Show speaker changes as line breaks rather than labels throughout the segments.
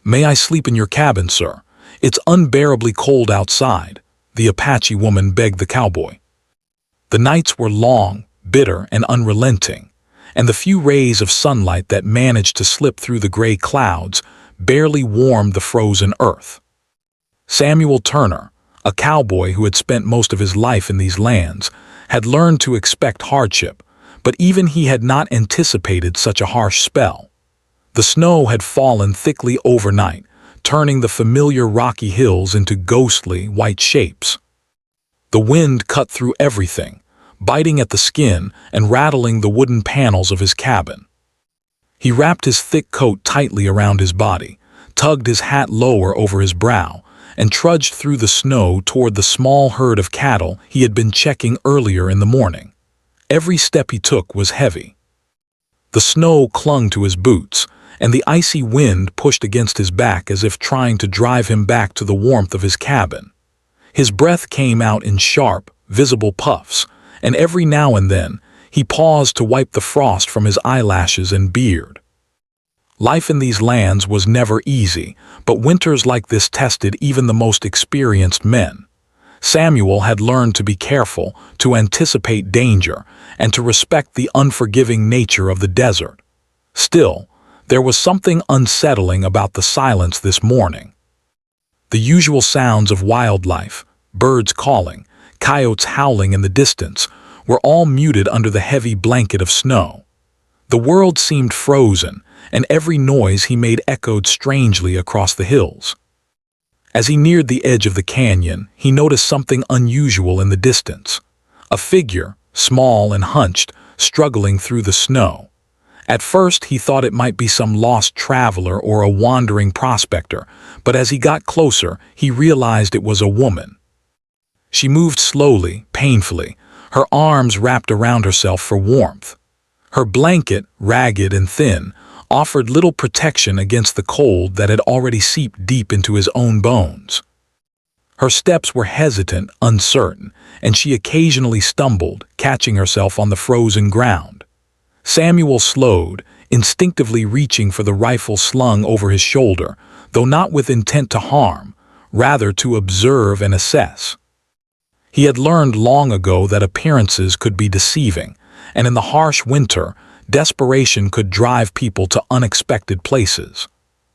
"May I sleep in your cabin, sir? It's unbearably cold outside," the Apache woman begged the cowboy. The nights were long, bitter, and unrelenting, and the few rays of sunlight that managed to slip through the gray clouds barely warmed the frozen earth. Samuel Turner, a cowboy who had spent most of his life in these lands, had learned to expect hardship, but even he had not anticipated such a harsh spell. The snow had fallen thickly overnight, turning the familiar rocky hills into ghostly, white shapes. The wind cut through everything, biting at the skin and rattling the wooden panels of his cabin. He wrapped his thick coat tightly around his body, tugged his hat lower over his brow, and trudged through the snow toward the small herd of cattle he had been checking earlier in the morning. Every step he took was heavy. The snow clung to his boots, and the icy wind pushed against his back as if trying to drive him back to the warmth of his cabin. His breath came out in sharp, visible puffs, and every now and then he paused to wipe the frost from his eyelashes and beard. Life in these lands was never easy, but winters like this tested even the most experienced men. Samuel had learned to be careful, to anticipate danger, and to respect the unforgiving nature of the desert. Still, there was something unsettling about the silence this morning. The usual sounds of wildlife, birds calling, coyotes howling in the distance, were all muted under the heavy blanket of snow. The world seemed frozen, and every noise he made echoed strangely across the hills. As he neared the edge of the canyon, he noticed something unusual in the distance. A figure, small and hunched, struggling through the snow. At first he thought it might be some lost traveler or a wandering prospector, but as he got closer, he realized it was a woman. She moved slowly, painfully, her arms wrapped around herself for warmth. Her blanket, ragged and thin, offered little protection against the cold that had already seeped deep into his own bones. Her steps were hesitant, uncertain, and she occasionally stumbled, catching herself on the frozen ground. Samuel slowed, instinctively reaching for the rifle slung over his shoulder, though not with intent to harm, rather to observe and assess. He had learned long ago that appearances could be deceiving, and in the harsh winter, desperation could drive people to unexpected places.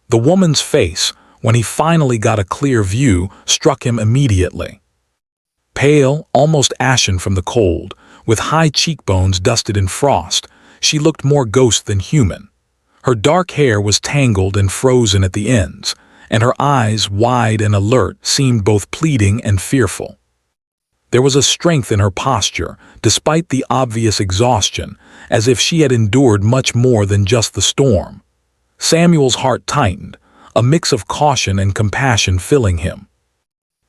The woman's face, when he finally got a clear view, struck him immediately. Pale, almost ashen from the cold, with high cheekbones dusted in frost, she looked more ghost than human. Her dark hair was tangled and frozen at the ends, and her eyes, wide and alert, seemed both pleading and fearful. There was a strength in her posture, despite the obvious exhaustion, as if she had endured much more than just the storm. Samuel's heart tightened, a mix of caution and compassion filling him.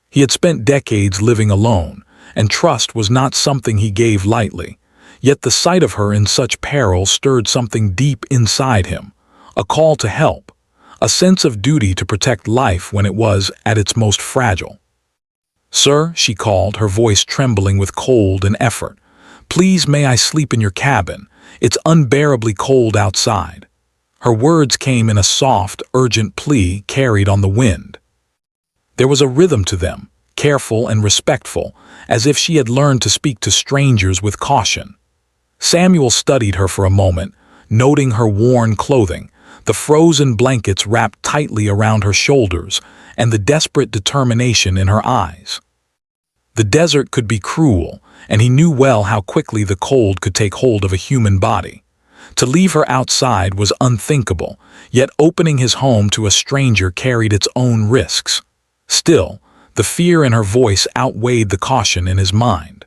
He had spent decades living alone, and trust was not something he gave lightly, yet the sight of her in such peril stirred something deep inside him, a call to help, a sense of duty to protect life when it was at its most fragile. "Sir," she called, her voice trembling with cold and effort, "please may I sleep in your cabin? It's unbearably cold outside." Her words came in a soft, urgent plea carried on the wind. There was a rhythm to them, careful and respectful, as if she had learned to speak to strangers with caution. Samuel studied her for a moment, noting her worn clothing, the frozen blankets wrapped tightly around her shoulders, and the desperate determination in her eyes. The desert could be cruel, and he knew well how quickly the cold could take hold of a human body. To leave her outside was unthinkable, yet opening his home to a stranger carried its own risks. Still, the fear in her voice outweighed the caution in his mind.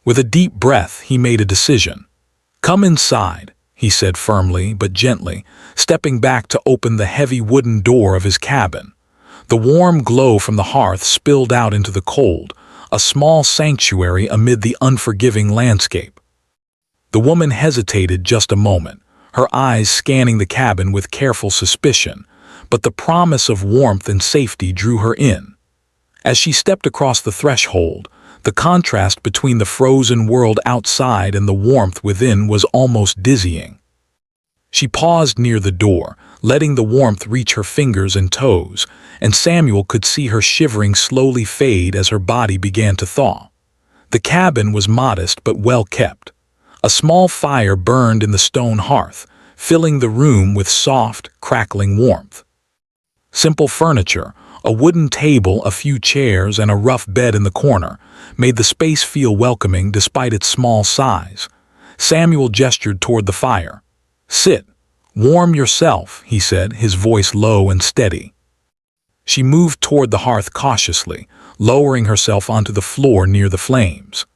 With a deep breath, he made a decision. "Come inside," he said firmly but gently, stepping back to open the heavy wooden door of his cabin. The warm glow from the hearth spilled out into the cold, a small sanctuary amid the unforgiving landscape. The woman hesitated just a moment, her eyes scanning the cabin with careful suspicion, but the promise of warmth and safety drew her in. As she stepped across the threshold, the contrast between the frozen world outside and the warmth within was almost dizzying. She paused near the door, letting the warmth reach her fingers and toes, and Samuel could see her shivering slowly fade as her body began to thaw. The cabin was modest but well kept. A small fire burned in the stone hearth, filling the room with soft, crackling warmth. Simple furniture, a wooden table, a few chairs, and a rough bed in the corner, made the space feel welcoming despite its small size. Samuel gestured toward the fire. "Sit. Warm yourself," he said, his voice low and steady. She moved toward the hearth cautiously, lowering herself onto the floor near the flames.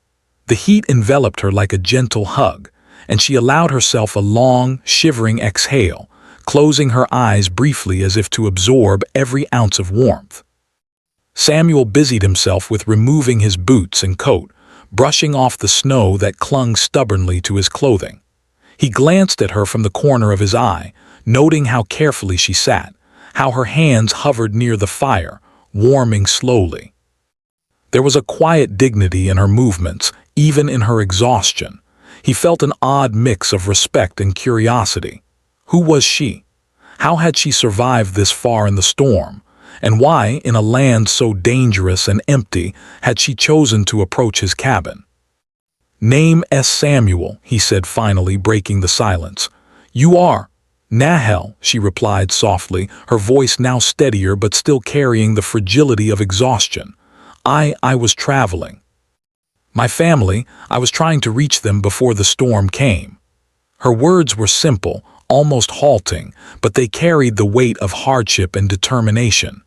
The heat enveloped her like a gentle hug, and she allowed herself a long, shivering exhale, closing her eyes briefly as if to absorb every ounce of warmth. Samuel busied himself with removing his boots and coat, brushing off the snow that clung stubbornly to his clothing. He glanced at her from the corner of his eye, noting how carefully she sat, how her hands hovered near the fire, warming slowly. There was a quiet dignity in her movements, even in her exhaustion. He felt an odd mix of respect and curiosity. Who was she? How had she survived this far in the storm? And why, in a land so dangerous and empty, had she chosen to approach his cabin? "Name is Samuel," he said finally, breaking the silence. "You are?" "Nahel," she replied softly, her voice now steadier but still carrying the fragility of exhaustion. I was traveling. My family, I was trying to reach them before the storm came." Her words were simple, almost halting, but they carried the weight of hardship and determination.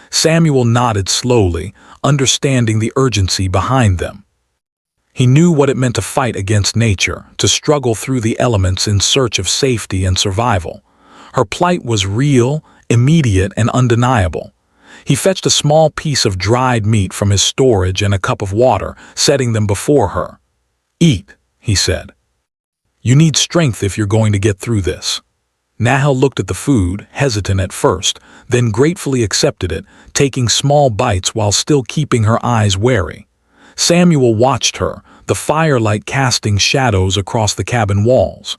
Samuel nodded slowly, understanding the urgency behind them. He knew what it meant to fight against nature, to struggle through the elements in search of safety and survival. Her plight was real, immediate, and undeniable. He fetched a small piece of dried meat from his storage and a cup of water, setting them before her. "Eat," he said. "You need strength if you're going to get through this." Nahel looked at the food, hesitant at first, then gratefully accepted it, taking small bites while still keeping her eyes wary. Samuel watched her, the firelight casting shadows across the cabin walls.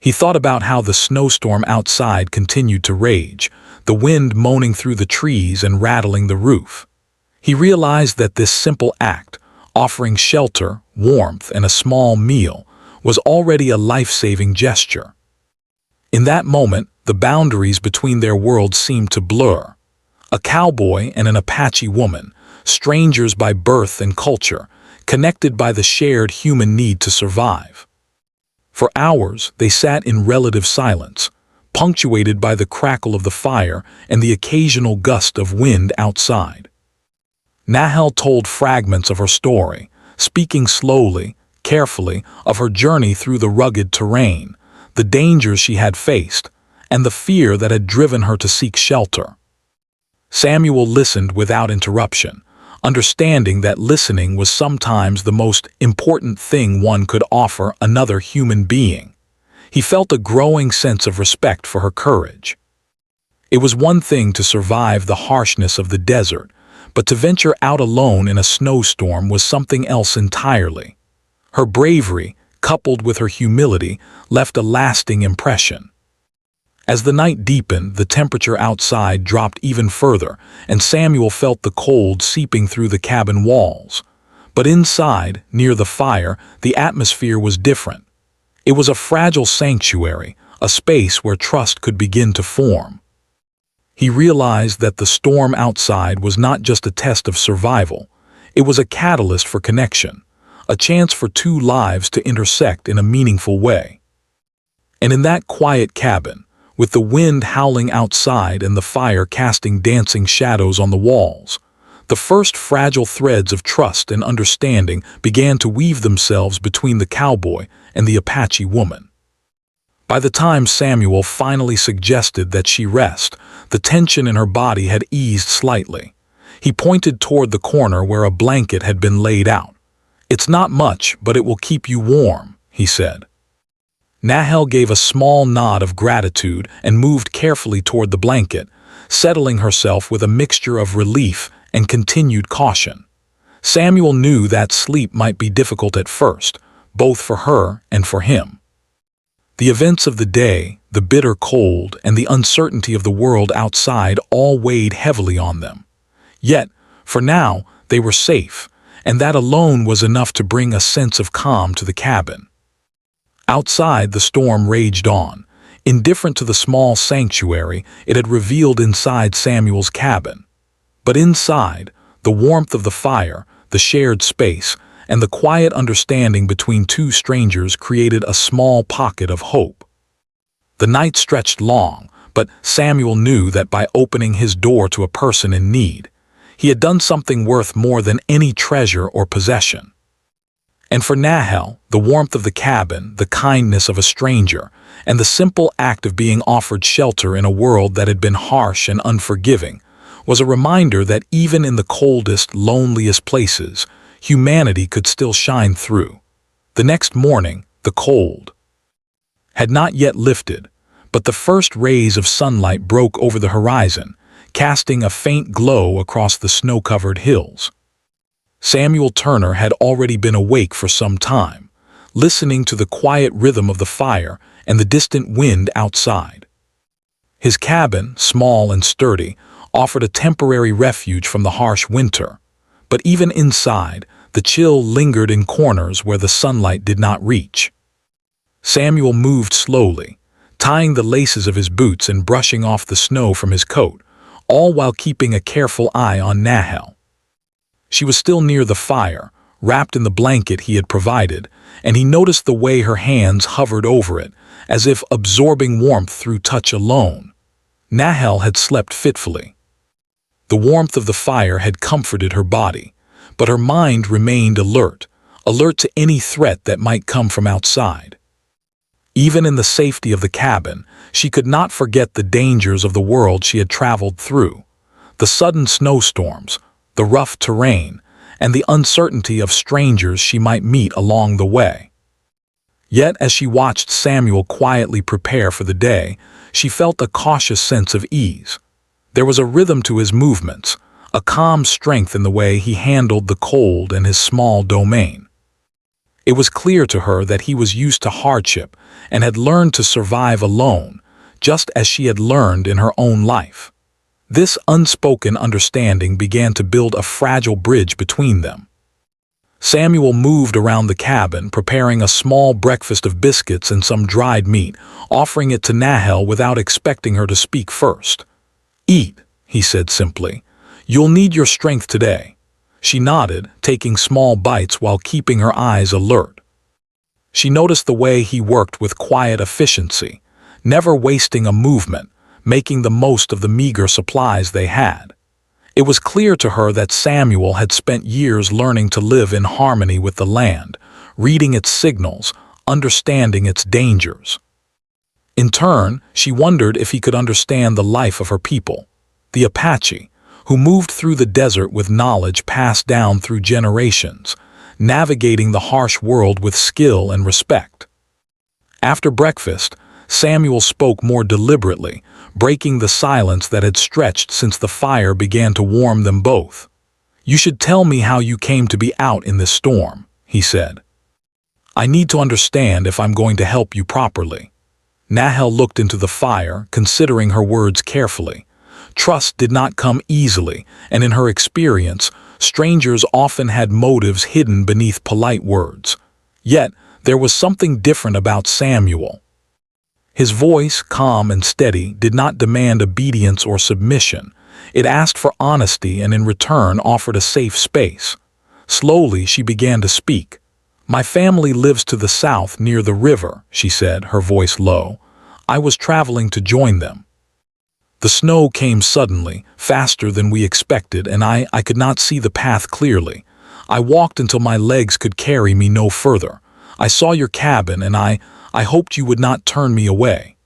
He thought about how the snowstorm outside continued to rage, the wind moaning through the trees and rattling the roof. He realized that this simple act, offering shelter, warmth, and a small meal, was already a life-saving gesture. In that moment, the boundaries between their worlds seemed to blur. A cowboy and an Apache woman, strangers by birth and culture, connected by the shared human need to survive. For hours, they sat in relative silence, punctuated by the crackle of the fire and the occasional gust of wind outside. Nahel told fragments of her story, speaking slowly, carefully, of her journey through the rugged terrain, the dangers she had faced, and the fear that had driven her to seek shelter. Samuel listened without interruption, understanding that listening was sometimes the most important thing one could offer another human being. He felt a growing sense of respect for her courage. It was one thing to survive the harshness of the desert, but to venture out alone in a snowstorm was something else entirely. Her bravery, coupled with her humility, left a lasting impression. As the night deepened, the temperature outside dropped even further, and Samuel felt the cold seeping through the cabin walls. But inside, near the fire, the atmosphere was different. It was a fragile sanctuary, a space where trust could begin to form. He realized that the storm outside was not just a test of survival, it was a catalyst for connection, a chance for two lives to intersect in a meaningful way. And in that quiet cabin, with the wind howling outside and the fire casting dancing shadows on the walls, the first fragile threads of trust and understanding began to weave themselves between the cowboy and the Apache woman. By the time Samuel finally suggested that she rest, the tension in her body had eased slightly. He pointed toward the corner where a blanket had been laid out. "It's not much, but it will keep you warm," he said. Nahel gave a small nod of gratitude and moved carefully toward the blanket, settling herself with a mixture of relief and continued caution. Samuel knew that sleep might be difficult at first, both for her and for him. The events of the day, the bitter cold, and the uncertainty of the world outside all weighed heavily on them. Yet, for now, they were safe, and that alone was enough to bring a sense of calm to the cabin. Outside, the storm raged on. Indifferent to the small sanctuary it had revealed inside Samuel's cabin. But inside, the warmth of the fire, the shared space, and the quiet understanding between two strangers created a small pocket of hope. The night stretched long, but Samuel knew that by opening his door to a person in need, he had done something worth more than any treasure or possession. And for Nahel, the warmth of the cabin, the kindness of a stranger, and the simple act of being offered shelter in a world that had been harsh and unforgiving was a reminder that even in the coldest, loneliest places, humanity could still shine through. The next morning, the cold had not yet lifted, but the first rays of sunlight broke over the horizon, casting a faint glow across the snow-covered hills. Samuel Turner had already been awake for some time, listening to the quiet rhythm of the fire and the distant wind outside. His cabin, small and sturdy, offered a temporary refuge from the harsh winter, but even inside, the chill lingered in corners where the sunlight did not reach. Samuel moved slowly, tying the laces of his boots and brushing off the snow from his coat, all while keeping a careful eye on Nahel. She was still near the fire, wrapped in the blanket he had provided, and he noticed the way her hands hovered over it, as if absorbing warmth through touch alone. Nahel had slept fitfully. The warmth of the fire had comforted her body, but her mind remained alert to any threat that might come from outside. Even in the safety of the cabin, she could not forget the dangers of the world she had traveled through, the sudden snowstorms, the rough terrain, and the uncertainty of strangers she might meet along the way. Yet as she watched Samuel quietly prepare for the day, she felt a cautious sense of ease. There was a rhythm to his movements, a calm strength in the way he handled the cold and his small domain. It was clear to her that he was used to hardship and had learned to survive alone, just as she had learned in her own life. This unspoken understanding began to build a fragile bridge between them. Samuel moved around the cabin, preparing a small breakfast of biscuits and some dried meat, offering it to Nahel without expecting her to speak first. "Eat," he said simply. "You'll need your strength today." She nodded, taking small bites while keeping her eyes alert. She noticed the way he worked with quiet efficiency, never wasting a movement, making the most of the meager supplies they had. It was clear to her that Samuel had spent years learning to live in harmony with the land, reading its signals, understanding its dangers. In turn, she wondered if he could understand the life of her people, the Apache, who moved through the desert with knowledge passed down through generations, navigating the harsh world with skill and respect. After breakfast, Samuel spoke more deliberately, breaking the silence that had stretched since the fire began to warm them both. "You should tell me how you came to be out in this storm," he said. "I need to understand if I'm going to help you properly." Nahel looked into the fire, considering her words carefully. Trust did not come easily, and in her experience, strangers often had motives hidden beneath polite words. Yet, there was something different about Samuel. His voice, calm and steady, did not demand obedience or submission. It asked for honesty and in return offered a safe space. Slowly, she began to speak. "My family lives to the south near the river," she said, her voice low. "I was traveling to join them. The snow came suddenly, faster than we expected, and I could not see the path clearly. I walked until my legs could carry me no further. I saw your cabin, and I hoped you would not turn me away."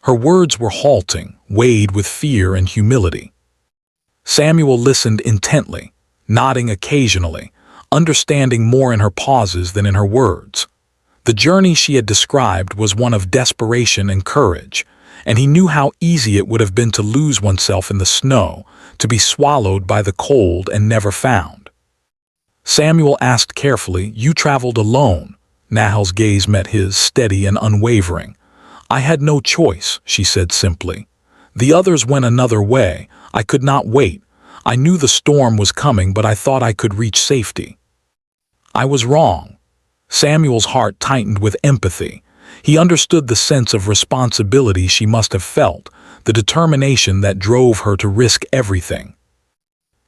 Her words were halting, weighed with fear and humility. Samuel listened intently, nodding occasionally, understanding more in her pauses than in her words. The journey she had described was one of desperation and courage, and he knew how easy it would have been to lose oneself in the snow, to be swallowed by the cold and never found. Samuel asked carefully, "You traveled alone?" Nahel's gaze met his, steady and unwavering. "I had no choice," she said simply. "The others went another way. I could not wait. I knew the storm was coming, but I thought I could reach safety." "I was wrong." Samuel's heart tightened with empathy. He understood the sense of responsibility she must have felt, the determination that drove her to risk everything.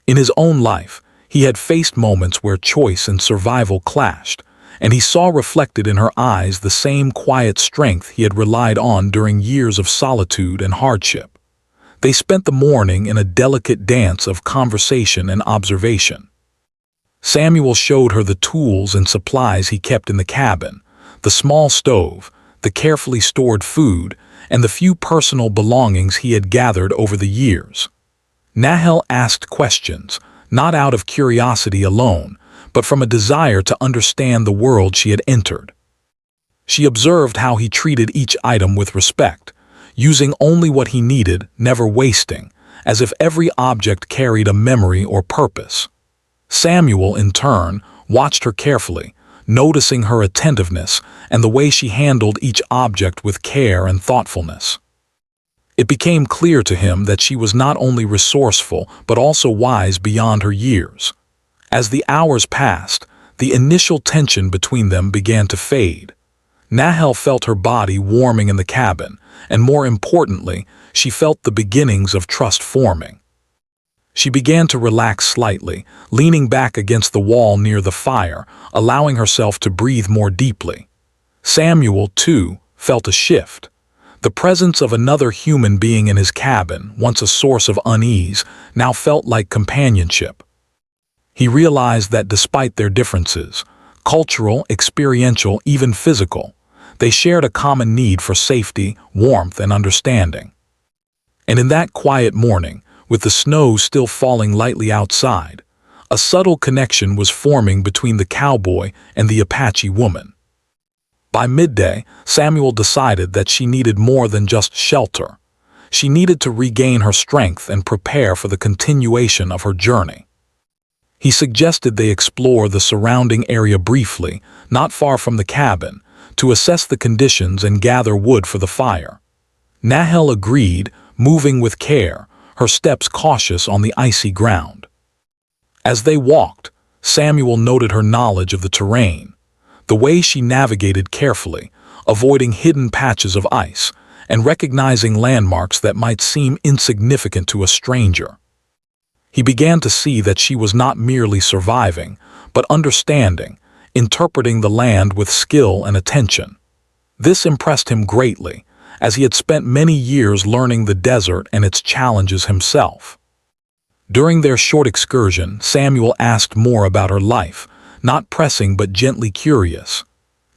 In his own life, he had faced moments where choice and survival clashed, and he saw reflected in her eyes the same quiet strength he had relied on during years of solitude and hardship. They spent the morning in a delicate dance of conversation and observation. Samuel showed her the tools and supplies he kept in the cabin, the small stove, the carefully stored food, and the few personal belongings he had gathered over the years. Nahel asked questions, not out of curiosity alone, but from a desire to understand the world she had entered. She observed how he treated each item with respect, using only what he needed, never wasting, as if every object carried a memory or purpose. Samuel, in turn, watched her carefully, noticing her attentiveness and the way she handled each object with care and thoughtfulness. It became clear to him that she was not only resourceful but also wise beyond her years. As the hours passed, the initial tension between them began to fade. Nahel felt her body warming in the cabin, and more importantly, she felt the beginnings of trust forming. She began to relax slightly, leaning back against the wall near the fire, allowing herself to breathe more deeply. Samuel, too, felt a shift. The presence of another human being in his cabin, once a source of unease, now felt like companionship. He realized that despite their differences, cultural, experiential, even physical, they shared a common need for safety, warmth, and understanding. And in that quiet morning, with the snow still falling lightly outside, a subtle connection was forming between the cowboy and the Apache woman. By midday, Samuel decided that she needed more than just shelter. She needed to regain her strength and prepare for the continuation of her journey. He suggested they explore the surrounding area briefly, not far from the cabin, to assess the conditions and gather wood for the fire. Nahel agreed, moving with care, her steps cautious on the icy ground. As they walked, Samuel noted her knowledge of the terrain, the way she navigated carefully, avoiding hidden patches of ice, and recognizing landmarks that might seem insignificant to a stranger. He began to see that she was not merely surviving, but understanding, interpreting the land with skill and attention. This impressed him greatly, as he had spent many years learning the desert and its challenges himself. During their short excursion, Samuel asked more about her life, not pressing but gently curious.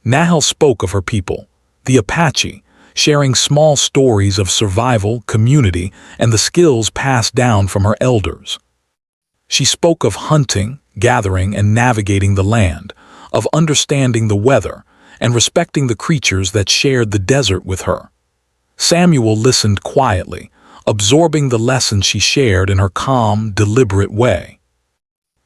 Nahel spoke of her people, the Apache, sharing small stories of survival, community, and the skills passed down from her elders. She spoke of hunting, gathering, and navigating the land, of understanding the weather, and respecting the creatures that shared the desert with her. Samuel listened quietly, absorbing the lessons she shared in her calm, deliberate way.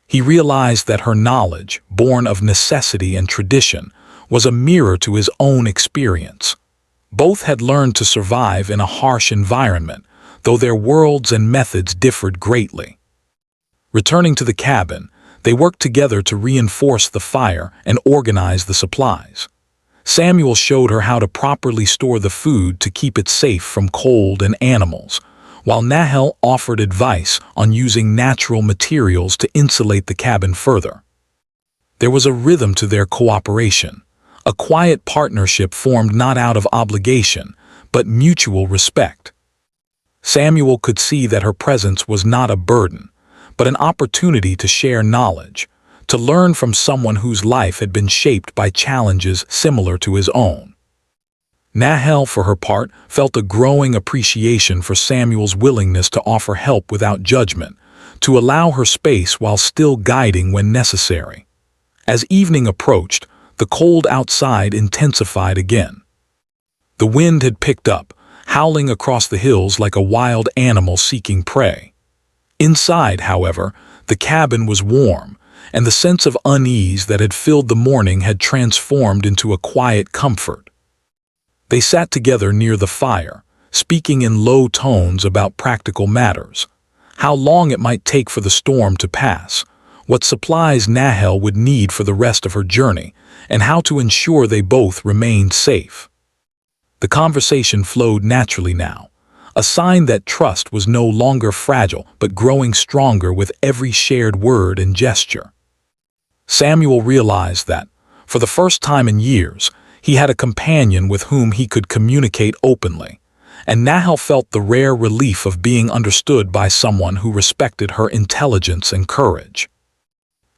He realized that her knowledge, born of necessity and tradition, was a mirror to his own experience. Both had learned to survive in a harsh environment, though their worlds and methods differed greatly. Returning to the cabin, they worked together to reinforce the fire and organize the supplies. Samuel showed her how to properly store the food to keep it safe from cold and animals, while Nahel offered advice on using natural materials to insulate the cabin further. There was a rhythm to their cooperation, a quiet partnership formed not out of obligation, but mutual respect. Samuel could see that her presence was not a burden, but an opportunity to share knowledge, to learn from someone whose life had been shaped by challenges similar to his own. Nahel, for her part, felt a growing appreciation for Samuel's willingness to offer help without judgment, to allow her space while still guiding when necessary. As evening approached, the cold outside intensified again. The wind had picked up, howling across the hills like a wild animal seeking prey. Inside, however, the cabin was warm, and the sense of unease that had filled the morning had transformed into a quiet comfort. They sat together near the fire, speaking in low tones about practical matters, how long it might take for the storm to pass, what supplies Nahel would need for the rest of her journey, and how to ensure they both remained safe. The conversation flowed naturally now, a sign that trust was no longer fragile but growing stronger with every shared word and gesture. Samuel realized that, for the first time in years, he had a companion with whom he could communicate openly, and Nahel felt the rare relief of being understood by someone who respected her intelligence and courage.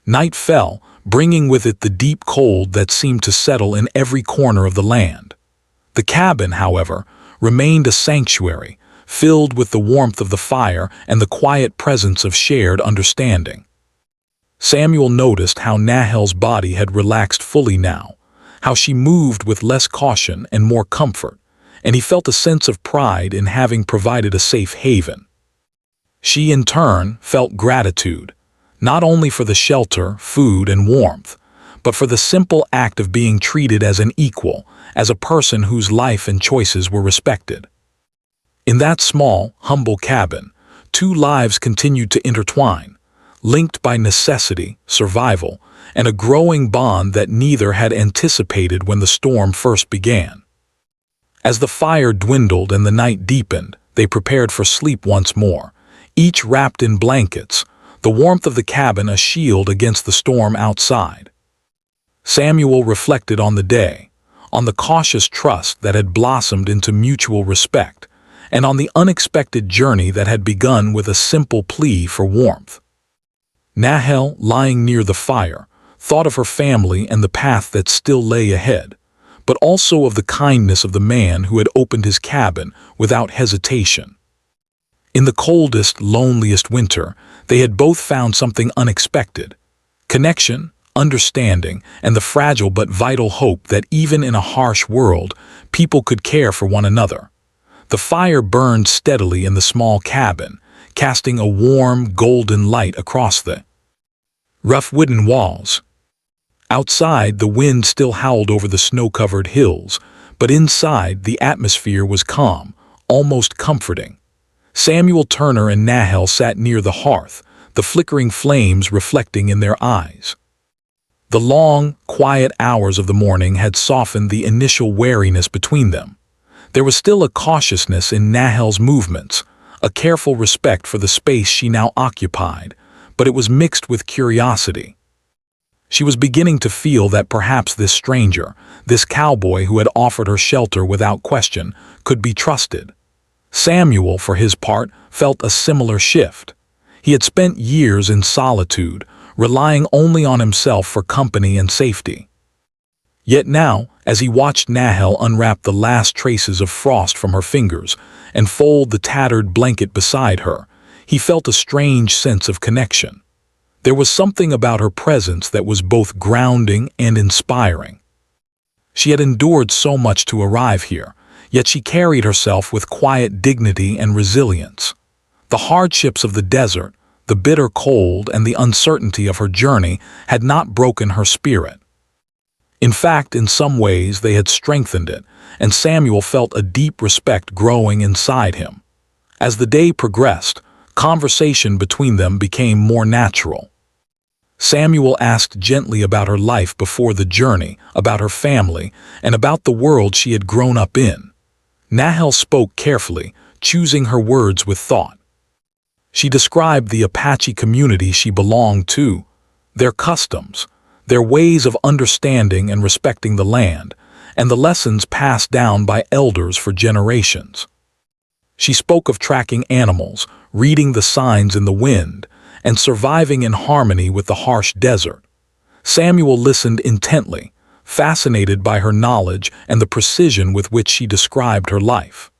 Night fell, bringing with it the deep cold that seemed to settle in every corner of the land. The cabin, however, remained a sanctuary, filled with the warmth of the fire and the quiet presence of shared understanding. Samuel noticed how Nahel's body had relaxed fully now, how she moved with less caution and more comfort, and he felt a sense of pride in having provided a safe haven. She, in turn, felt gratitude, not only for the shelter, food, and warmth, but for the simple act of being treated as an equal, as a person whose life and choices were respected. In that small, humble cabin, two lives continued to intertwine, linked by necessity, survival, and a growing bond that neither had anticipated when the storm first began. As the fire dwindled and the night deepened, they prepared for sleep once more, each wrapped in blankets, the warmth of the cabin a shield against the storm outside. Samuel reflected on the day, on the cautious trust that had blossomed into mutual respect, and on the unexpected journey that had begun with a simple plea for warmth. Nahel, lying near the fire, thought of her family and the path that still lay ahead, but also of the kindness of the man who had opened his cabin without hesitation. In the coldest, loneliest winter, they had both found something unexpected: connection, understanding, and the fragile but vital hope that even in a harsh world, people could care for one another. The fire burned steadily in the small cabin, casting a warm, golden light across the rough wooden walls. Outside, the wind still howled over the snow-covered hills, but inside, the atmosphere was calm, almost comforting. Samuel Turner and Nahel sat near the hearth, the flickering flames reflecting in their eyes. The long, quiet hours of the morning had softened the initial wariness between them. There was still a cautiousness in Nahel's movements, a careful respect for the space she now occupied, but it was mixed with curiosity. She was beginning to feel that perhaps this stranger, this cowboy who had offered her shelter without question, could be trusted. Samuel, for his part, felt a similar shift. He had spent years in solitude, relying only on himself for company and safety. Yet now, as he watched Nahel unwrap the last traces of frost from her fingers and fold the tattered blanket beside her, he felt a strange sense of connection. There was something about her presence that was both grounding and inspiring. She had endured so much to arrive here, yet she carried herself with quiet dignity and resilience. The hardships of the desert, the bitter cold, and the uncertainty of her journey had not broken her spirit. In fact, in some ways they had strengthened it, and Samuel felt a deep respect growing inside him. As the day progressed, conversation between them became more natural. Samuel asked gently about her life before the journey, about her family, and about the world she had grown up in. Nahel spoke carefully, choosing her words with thought. She described the Apache community she belonged to, their customs, their ways of understanding and respecting the land, and the lessons passed down by elders for generations. She spoke of tracking animals, reading the signs in the wind, and surviving in harmony with the harsh desert. Samuel listened intently, fascinated by her knowledge and the precision with which she described her life.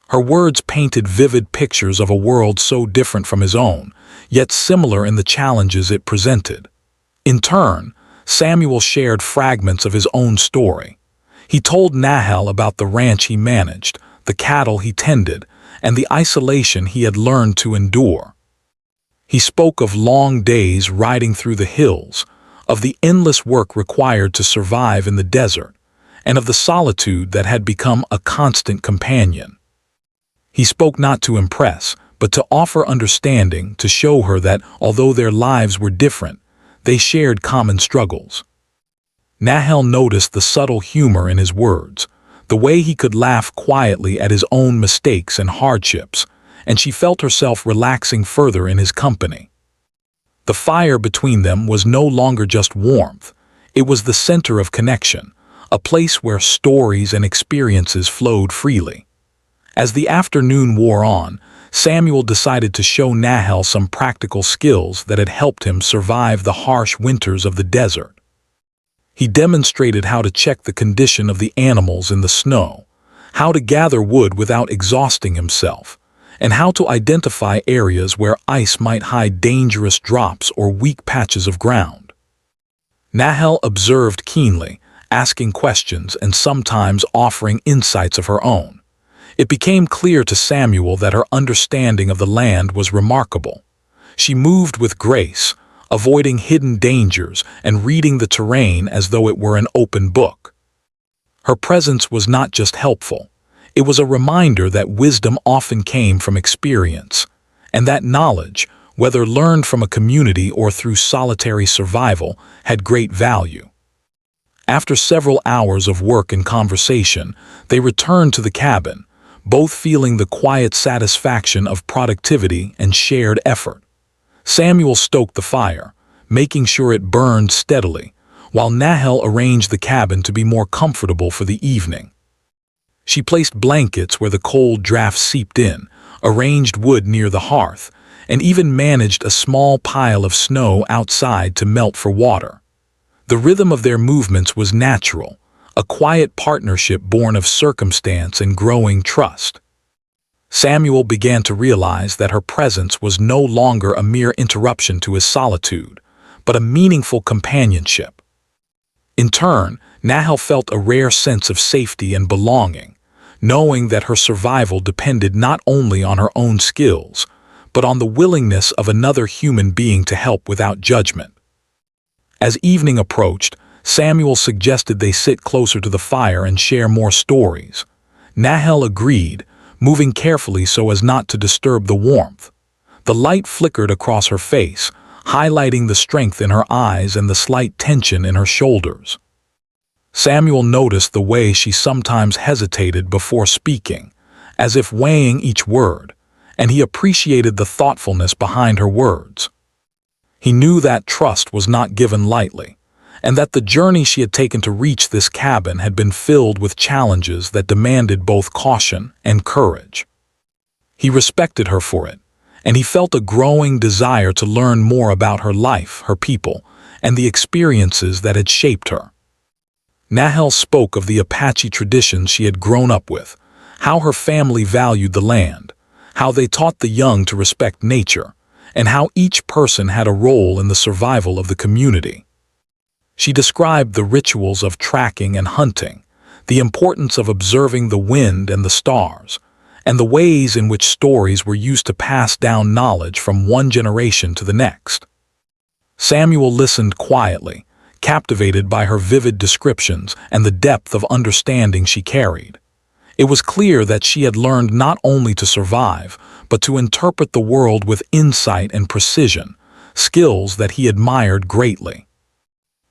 Her words painted vivid pictures of a world so different from his own, yet similar in the challenges it presented. In turn, Samuel shared fragments of his own story. He told Nahel about the ranch he managed, the cattle he tended, and the isolation he had learned to endure. He spoke of long days riding through the hills, of the endless work required to survive in the desert, and of the solitude that had become a constant companion. He spoke not to impress, but to offer understanding, to show her that, although their lives were different, they shared common struggles. Nahel noticed the subtle humor in his words, the way he could laugh quietly at his own mistakes and hardships, and she felt herself relaxing further in his company. The fire between them was no longer just warmth, it was the center of connection, a place where stories and experiences flowed freely. As the afternoon wore on, Samuel decided to show Nahel some practical skills that had helped him survive the harsh winters of the desert. He demonstrated how to check the condition of the animals in the snow, how to gather wood without exhausting himself, and how to identify areas where ice might hide dangerous drops or weak patches of ground. Nahel observed keenly, asking questions and sometimes offering insights of her own. It became clear to Samuel that her understanding of the land was remarkable. She moved with grace, avoiding hidden dangers and reading the terrain as though it were an open book. Her presence was not just helpful, it was a reminder that wisdom often came from experience, and that knowledge, whether learned from a community or through solitary survival, had great value. After several hours of work and conversation, they returned to the cabin, both feeling the quiet satisfaction of productivity and shared effort. Samuel stoked the fire, making sure it burned steadily, while Nahel arranged the cabin to be more comfortable for the evening. She placed blankets where the cold draft seeped in, arranged wood near the hearth, and even managed a small pile of snow outside to melt for water. The rhythm of their movements was natural, a quiet partnership born of circumstance and growing trust. Samuel began to realize that her presence was no longer a mere interruption to his solitude, but a meaningful companionship. In turn, Nahel felt a rare sense of safety and belonging, knowing that her survival depended not only on her own skills, but on the willingness of another human being to help without judgment. As evening approached, Samuel suggested they sit closer to the fire and share more stories. Nahel agreed, moving carefully so as not to disturb the warmth. The light flickered across her face, highlighting the strength in her eyes and the slight tension in her shoulders. Samuel noticed the way she sometimes hesitated before speaking, as if weighing each word, and he appreciated the thoughtfulness behind her words. He knew that trust was not given lightly, and that the journey she had taken to reach this cabin had been filled with challenges that demanded both caution and courage. He respected her for it, and he felt a growing desire to learn more about her life, her people, and the experiences that had shaped her. Nahel spoke of the Apache traditions she had grown up with, how her family valued the land, how they taught the young to respect nature, and how each person had a role in the survival of the community. She described the rituals of tracking and hunting, the importance of observing the wind and the stars, and the ways in which stories were used to pass down knowledge from one generation to the next. Samuel listened quietly, captivated by her vivid descriptions and the depth of understanding she carried. It was clear that she had learned not only to survive, but to interpret the world with insight and precision, skills that he admired greatly.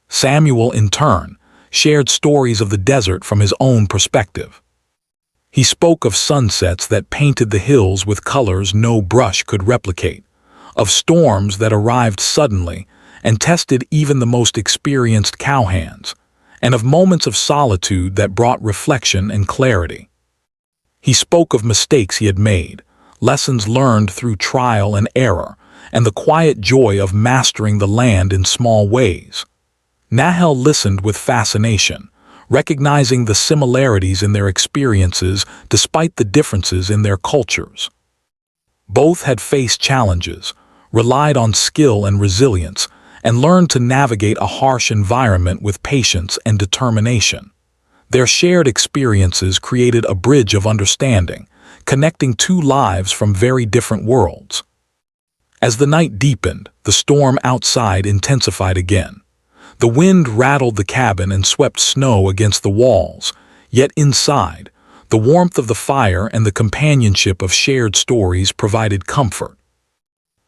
Samuel, in turn, shared stories of the desert from his own perspective. He spoke of sunsets that painted the hills with colors no brush could replicate, of storms that arrived suddenly and tested even the most experienced cowhands, and of moments of solitude that brought reflection and clarity. He spoke of mistakes he had made, lessons learned through trial and error, and the quiet joy of mastering the land in small ways. Nahel listened with fascination, recognizing the similarities in their experiences despite the differences in their cultures. Both had faced challenges, relied on skill and resilience, and learned to navigate a harsh environment with patience and determination. Their shared experiences created a bridge of understanding, connecting two lives from very different worlds. As the night deepened, the storm outside intensified again. The wind rattled the cabin and swept snow against the walls, yet inside, the warmth of the fire and the companionship of shared stories provided comfort.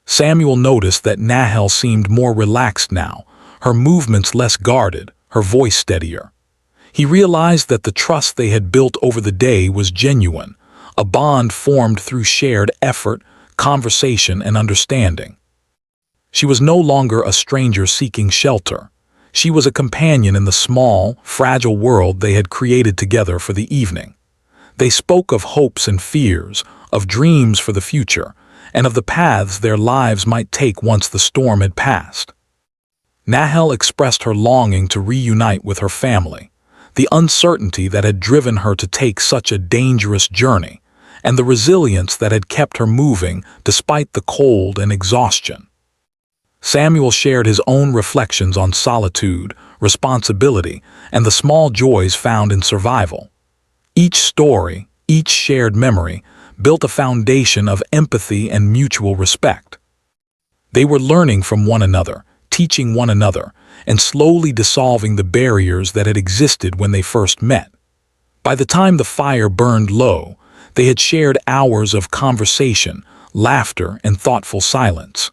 Samuel noticed that Nahel seemed more relaxed now, her movements less guarded, her voice steadier. He realized that the trust they had built over the day was genuine, a bond formed through shared effort, conversation, and understanding. She was no longer a stranger seeking shelter. She was a companion in the small, fragile world they had created together for the evening. They spoke of hopes and fears, of dreams for the future, and of the paths their lives might take once the storm had passed. Nahel expressed her longing to reunite with her family, the uncertainty that had driven her to take such a dangerous journey, and the resilience that had kept her moving despite the cold and exhaustion. Samuel shared his own reflections on solitude, responsibility, and the small joys found in survival. Each story, each shared memory, built a foundation of empathy and mutual respect. They were learning from one another, teaching one another, and slowly dissolving the barriers that had existed when they first met. By the time the fire burned low, they had shared hours of conversation, laughter, and thoughtful silence.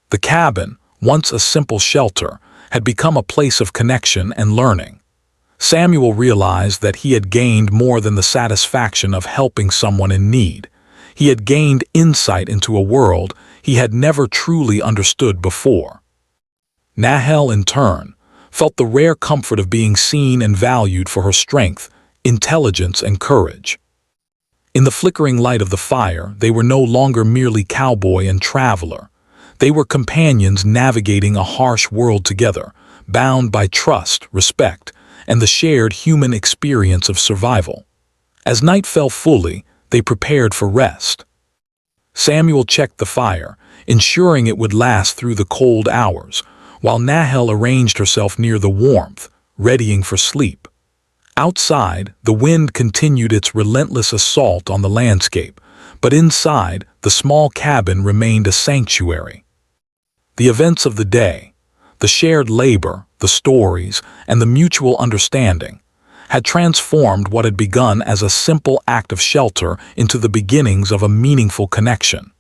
The cabin, once a simple shelter, had become a place of connection and learning. Samuel realized that he had gained more than the satisfaction of helping someone in need. He had gained insight into a world he had never truly understood before. Nahel, in turn, felt the rare comfort of being seen and valued for her strength, intelligence, and courage. In the flickering light of the fire, they were no longer merely cowboy and traveler. They were companions navigating a harsh world together, bound by trust, respect, and the shared human experience of survival. As night fell fully, they prepared for rest. Samuel checked the fire, ensuring it would last through the cold hours, while Nahel arranged herself near the warmth, readying for sleep. Outside, the wind continued its relentless assault on the landscape, but inside, the small cabin remained a sanctuary. The events of the day, the shared labor, the stories, and the mutual understanding, had transformed what had begun as a simple act of shelter into the beginnings of a meaningful connection.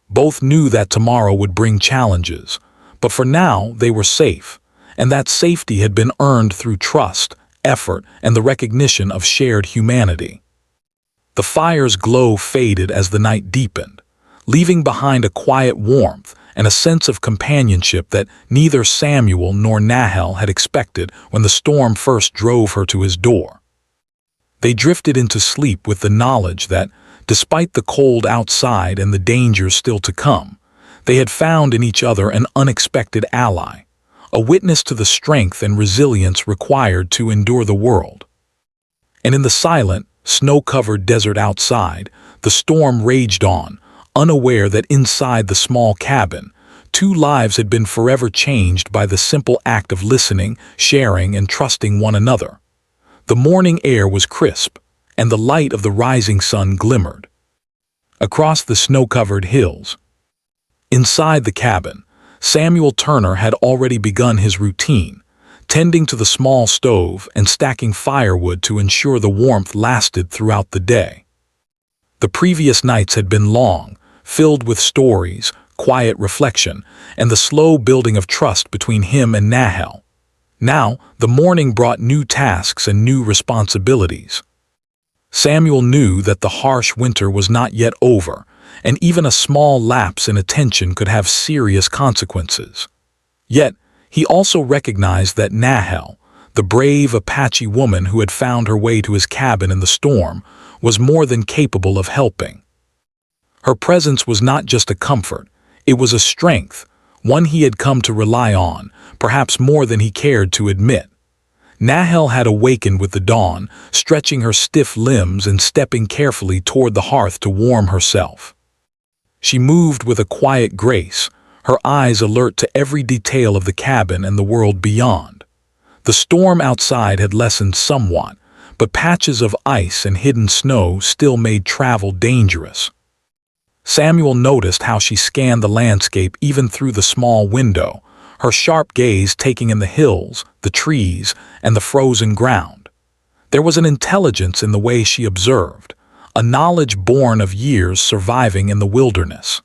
Both knew that tomorrow would bring challenges, but for now they were safe, and that safety had been earned through trust, effort, and the recognition of shared humanity. The fire's glow faded as the night deepened, leaving behind a quiet warmth and a sense of companionship that neither Samuel nor Nahel had expected when the storm first drove her to his door. They drifted into sleep with the knowledge that, despite the cold outside and the dangers still to come, they had found in each other an unexpected ally, a witness to the strength and resilience required to endure the world. And in the silent, snow-covered desert outside, the storm raged on, unaware that inside the small cabin, two lives had been forever changed by the simple act of listening, sharing, and trusting one another. The morning air was crisp, and the light of the rising sun glimmered. Across the snow-covered hills, inside the cabin, Samuel Turner had already begun his routine, tending to the small stove and stacking firewood to ensure the warmth lasted throughout the day. The previous nights had been long, filled with stories, quiet reflection, and the slow building of trust between him and Nahel. Now, the morning brought new tasks and new responsibilities. Samuel knew that the harsh winter was not yet over, and even a small lapse in attention could have serious consequences. Yet, he also recognized that Nahel, the brave Apache woman who had found her way to his cabin in the storm, was more than capable of helping. Her presence was not just a comfort, it was a strength, one he had come to rely on, perhaps more than he cared to admit. Nahel had awakened with the dawn, stretching her stiff limbs and stepping carefully toward the hearth to warm herself. She moved with a quiet grace, her eyes alert to every detail of the cabin and the world beyond. The storm outside had lessened somewhat, but patches of ice and hidden snow still made travel dangerous. Samuel noticed how she scanned the landscape even through the small window, her sharp gaze taking in the hills, the trees, and the frozen ground. There was an intelligence in the way she observed, a knowledge born of years surviving in the wilderness.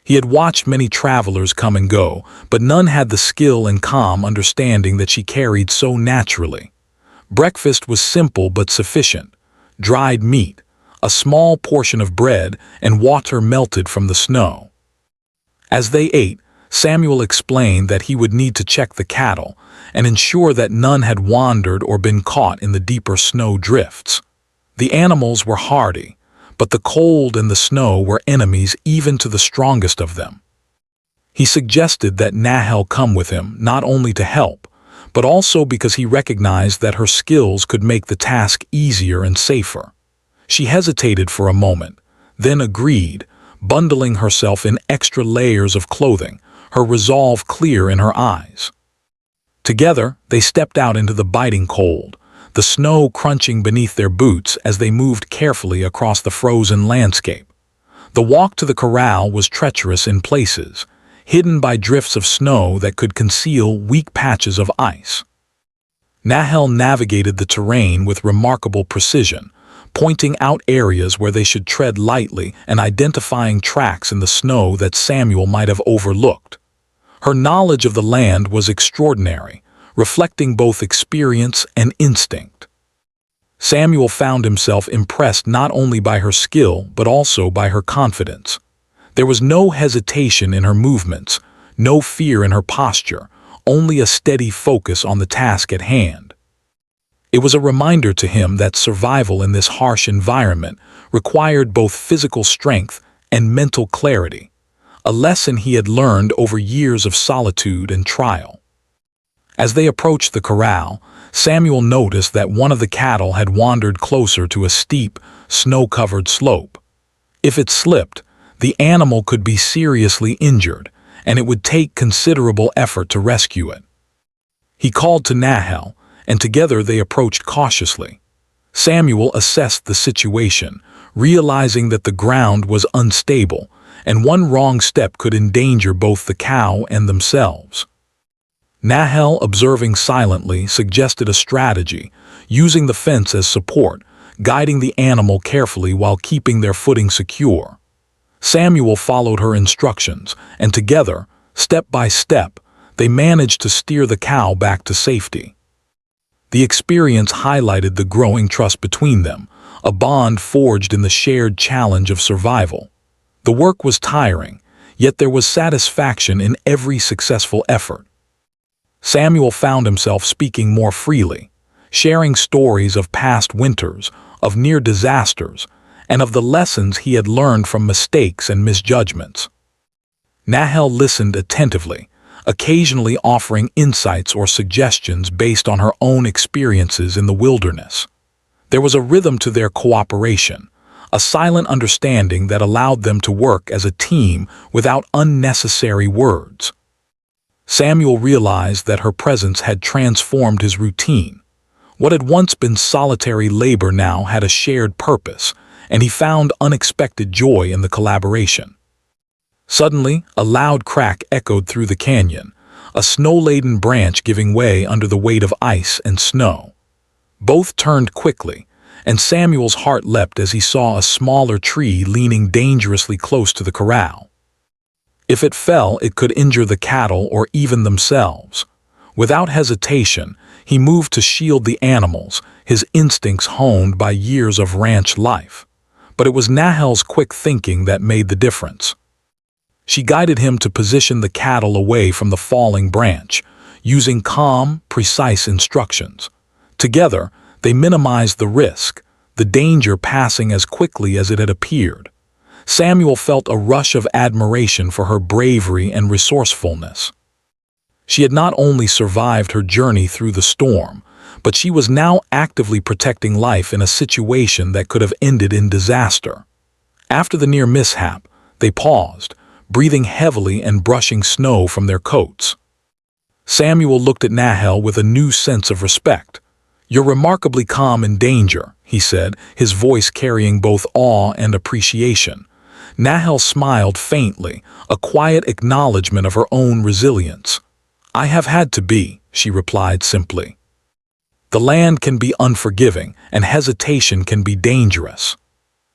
He had watched many travelers come and go, but none had the skill and calm understanding that she carried so naturally. Breakfast was simple but sufficient: dried meat, a small portion of bread, and water melted from the snow. As they ate, Samuel explained that he would need to check the cattle and ensure that none had wandered or been caught in the deeper snow drifts. The animals were hardy, but the cold and the snow were enemies even to the strongest of them. He suggested that Nahel come with him not only to help, but also because he recognized that her skills could make the task easier and safer. She hesitated for a moment, then agreed, bundling herself in extra layers of clothing, her resolve clear in her eyes. Together, they stepped out into the biting cold, the snow crunching beneath their boots as they moved carefully across the frozen landscape. The walk to the corral was treacherous in places, hidden by drifts of snow that could conceal weak patches of ice. Nahel navigated the terrain with remarkable precision, pointing out areas where they should tread lightly and identifying tracks in the snow that Samuel might have overlooked. Her knowledge of the land was extraordinary, reflecting both experience and instinct. Samuel found himself impressed not only by her skill but also by her confidence. There was no hesitation in her movements, no fear in her posture, only a steady focus on the task at hand. It was a reminder to him that survival in this harsh environment required both physical strength and mental clarity, a lesson he had learned over years of solitude and trial. As they approached the corral, Samuel noticed that one of the cattle had wandered closer to a steep, snow-covered slope. If it slipped, the animal could be seriously injured, and it would take considerable effort to rescue it. He called to Nahel, and together they approached cautiously. Samuel assessed the situation, realizing that the ground was unstable, and one wrong step could endanger both the cow and themselves. Nahel, observing silently, suggested a strategy, using the fence as support, guiding the animal carefully while keeping their footing secure. Samuel followed her instructions, and together, step by step, they managed to steer the cow back to safety. The experience highlighted the growing trust between them, a bond forged in the shared challenge of survival. The work was tiring, yet there was satisfaction in every successful effort. Samuel found himself speaking more freely, sharing stories of past winters, of near disasters, and of the lessons he had learned from mistakes and misjudgments. Nahel listened attentively, occasionally offering insights or suggestions based on her own experiences in the wilderness. There was a rhythm to their cooperation, a silent understanding that allowed them to work as a team without unnecessary words. Samuel realized that her presence had transformed his routine. What had once been solitary labor now had a shared purpose, and he found unexpected joy in the collaboration. Suddenly, a loud crack echoed through the canyon, a snow-laden branch giving way under the weight of ice and snow. Both turned quickly, and Samuel's heart leapt as he saw a smaller tree leaning dangerously close to the corral. If it fell, it could injure the cattle or even themselves. Without hesitation, he moved to shield the animals, his instincts honed by years of ranch life. But it was Nahel's quick thinking that made the difference. She guided him to position the cattle away from the falling branch, using calm, precise instructions. Together, they minimized the risk, the danger passing as quickly as it had appeared. Samuel felt a rush of admiration for her bravery and resourcefulness. She had not only survived her journey through the storm, but she was now actively protecting life in a situation that could have ended in disaster. After the near mishap, they paused, breathing heavily and brushing snow from their coats. Samuel looked at Nahel with a new sense of respect. "You're remarkably calm in danger," he said, his voice carrying both awe and appreciation. Nahel smiled faintly, a quiet acknowledgement of her own resilience. "I have had to be," she replied simply. "The land can be unforgiving, and hesitation can be dangerous."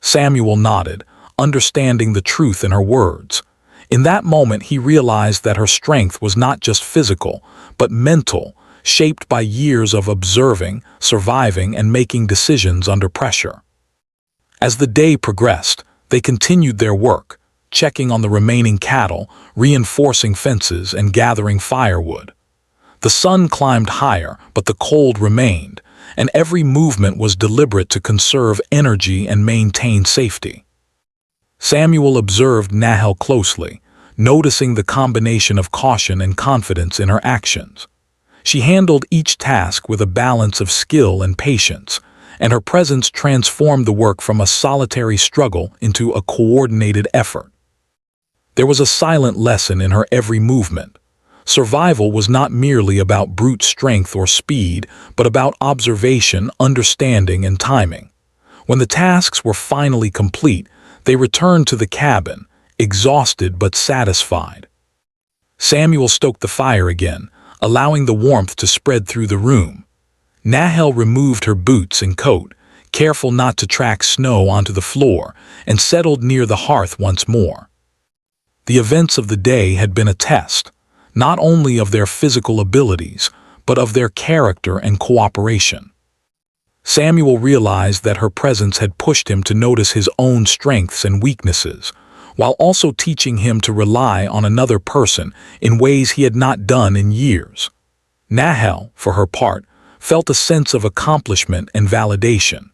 Samuel nodded, understanding the truth in her words. In that moment he realized that her strength was not just physical, but mental, shaped by years of observing, surviving, and making decisions under pressure. As the day progressed, they continued their work, checking on the remaining cattle, reinforcing fences, and gathering firewood. The sun climbed higher, but the cold remained, and every movement was deliberate to conserve energy and maintain safety. Samuel observed Nahel closely, noticing the combination of caution and confidence in her actions. She handled each task with a balance of skill and patience, and her presence transformed the work from a solitary struggle into a coordinated effort. There was a silent lesson in her every movement. Survival was not merely about brute strength or speed, but about observation, understanding, and timing. When the tasks were finally complete, they returned to the cabin, exhausted but satisfied. Samuel stoked the fire again, allowing the warmth to spread through the room. Nahel removed her boots and coat, careful not to track snow onto the floor, and settled near the hearth once more. The events of the day had been a test, not only of their physical abilities, but of their character and cooperation. Samuel realized that her presence had pushed him to notice his own strengths and weaknesses, while also teaching him to rely on another person in ways he had not done in years. Nahel, for her part, felt a sense of accomplishment and validation.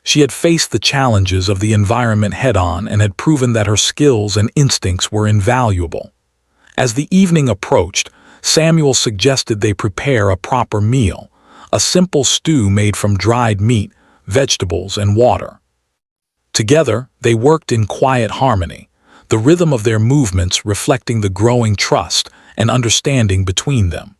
She had faced the challenges of the environment head-on and had proven that her skills and instincts were invaluable. As the evening approached, Samuel suggested they prepare a proper meal, a simple stew made from dried meat, vegetables, and water. Together, they worked in quiet harmony, the rhythm of their movements reflecting the growing trust and understanding between them.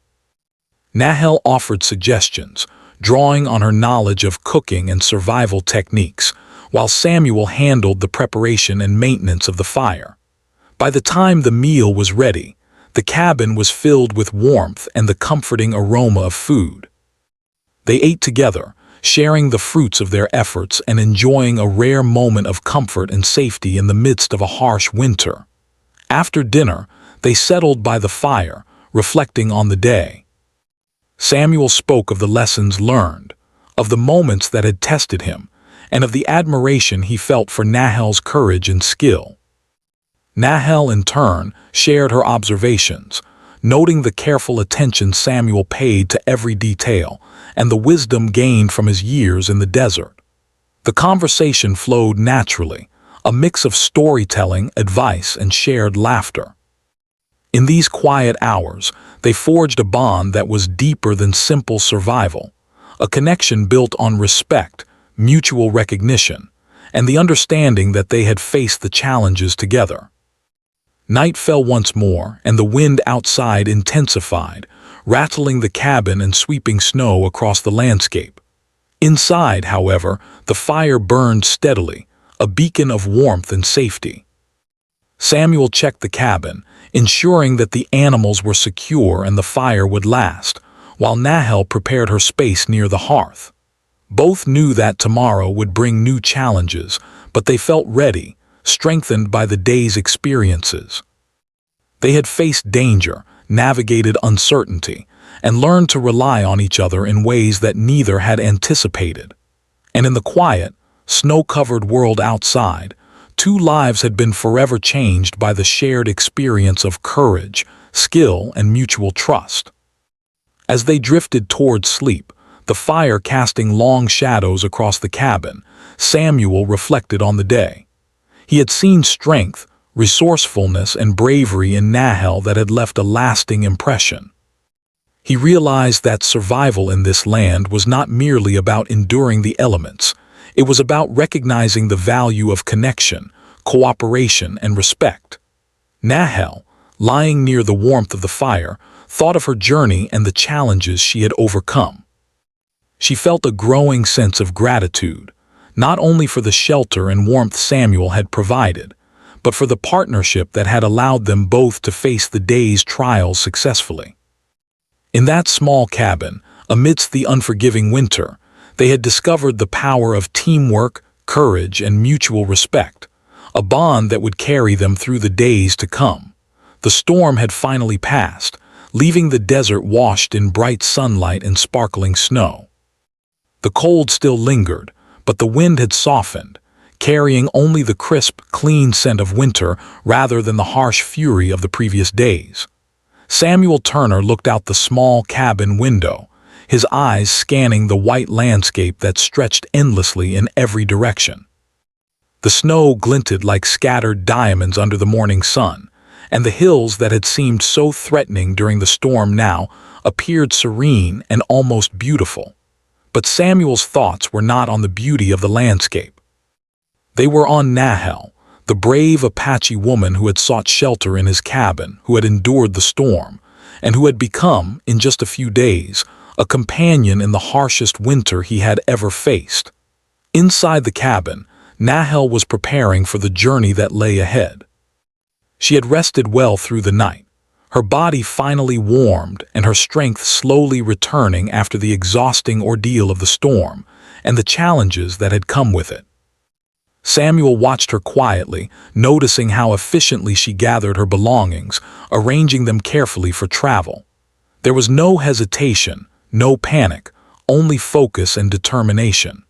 Nahel offered suggestions, drawing on her knowledge of cooking and survival techniques, while Samuel handled the preparation and maintenance of the fire. By the time the meal was ready, the cabin was filled with warmth and the comforting aroma of food. They ate together, sharing the fruits of their efforts and enjoying a rare moment of comfort and safety in the midst of a harsh winter. After dinner, they settled by the fire, reflecting on the day. Samuel spoke of the lessons learned, of the moments that had tested him, and of the admiration he felt for Nahel's courage and skill. Nahel, in turn, shared her observations, noting the careful attention Samuel paid to every detail and the wisdom gained from his years in the desert. The conversation flowed naturally, a mix of storytelling, advice, and shared laughter. In these quiet hours, they forged a bond that was deeper than simple survival, a connection built on respect, mutual recognition, and the understanding that they had faced the challenges together. Night fell once more, and the wind outside intensified, rattling the cabin and sweeping snow across the landscape. Inside, however, the fire burned steadily, a beacon of warmth and safety. Samuel checked the cabin, ensuring that the animals were secure and the fire would last, while Nahel prepared her space near the hearth. Both knew that tomorrow would bring new challenges, but they felt ready, strengthened by the day's experiences. They had faced danger, navigated uncertainty, and learned to rely on each other in ways that neither had anticipated. And in the quiet, snow-covered world outside, two lives had been forever changed by the shared experience of courage, skill, and mutual trust. As they drifted toward sleep, the fire casting long shadows across the cabin, Samuel reflected on the day. He had seen strength, resourcefulness, and bravery in Nahel that had left a lasting impression. He realized that survival in this land was not merely about enduring the elements. It was about recognizing the value of connection, cooperation, and respect. Nahel, lying near the warmth of the fire, thought of her journey and the challenges she had overcome. She felt a growing sense of gratitude, not only for the shelter and warmth Samuel had provided, but for the partnership that had allowed them both to face the day's trials successfully. In that small cabin, amidst the unforgiving winter, they had discovered the power of teamwork, courage, and mutual respect, a bond that would carry them through the days to come. The storm had finally passed, leaving the desert washed in bright sunlight and sparkling snow. The cold still lingered, but the wind had softened, carrying only the crisp, clean scent of winter rather than the harsh fury of the previous days. Samuel Turner looked out the small cabin window, his eyes scanning the white landscape that stretched endlessly in every direction. The snow glinted like scattered diamonds under the morning sun, and the hills that had seemed so threatening during the storm now appeared serene and almost beautiful. But Samuel's thoughts were not on the beauty of the landscape. They were on Nahel, the brave Apache woman who had sought shelter in his cabin, who had endured the storm, and who had become, in just a few days, a companion in the harshest winter he had ever faced. Inside the cabin, Nahel was preparing for the journey that lay ahead. She had rested well through the night, her body finally warmed and her strength slowly returning after the exhausting ordeal of the storm and the challenges that had come with it. Samuel watched her quietly, noticing how efficiently she gathered her belongings, arranging them carefully for travel. There was no hesitation, no panic, only focus and determination.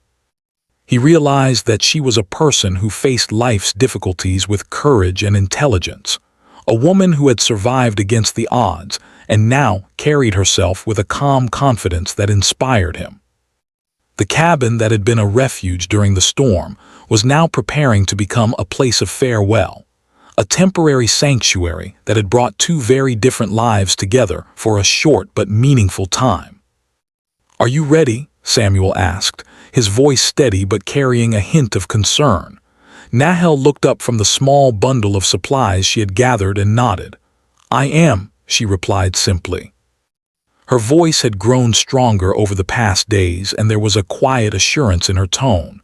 He realized that she was a person who faced life's difficulties with courage and intelligence, a woman who had survived against the odds and now carried herself with a calm confidence that inspired him. The cabin that had been a refuge during the storm was now preparing to become a place of farewell, a temporary sanctuary that had brought two very different lives together for a short but meaningful time. "Are you ready?" Samuel asked, his voice steady but carrying a hint of concern. Nahel looked up from the small bundle of supplies she had gathered and nodded. "I am," she replied simply. Her voice had grown stronger over the past days, and there was a quiet assurance in her tone.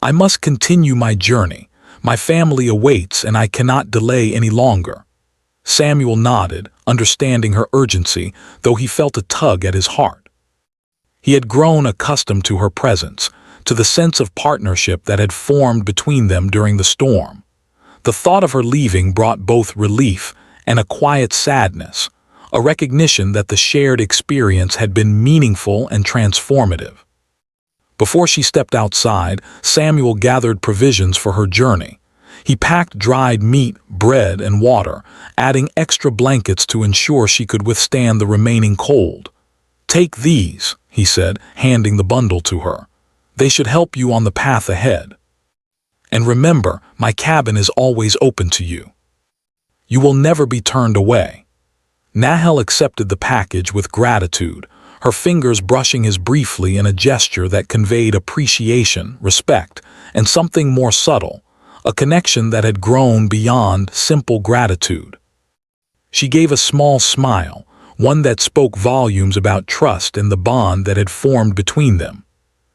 "I must continue my journey. My family awaits, and I cannot delay any longer." Samuel nodded, understanding her urgency, though he felt a tug at his heart. He had grown accustomed to her presence, to the sense of partnership that had formed between them during the storm. The thought of her leaving brought both relief and a quiet sadness, a recognition that the shared experience had been meaningful and transformative. Before she stepped outside, Samuel gathered provisions for her journey. He packed dried meat, bread, and water, adding extra blankets to ensure she could withstand the remaining cold. "Take these," he said, handing the bundle to her. "They should help you on the path ahead. And remember, my cabin is always open to you. You will never be turned away." Nahel accepted the package with gratitude, her fingers brushing his briefly in a gesture that conveyed appreciation, respect, and something more subtle, a connection that had grown beyond simple gratitude. She gave a small smile, one that spoke volumes about trust and the bond that had formed between them.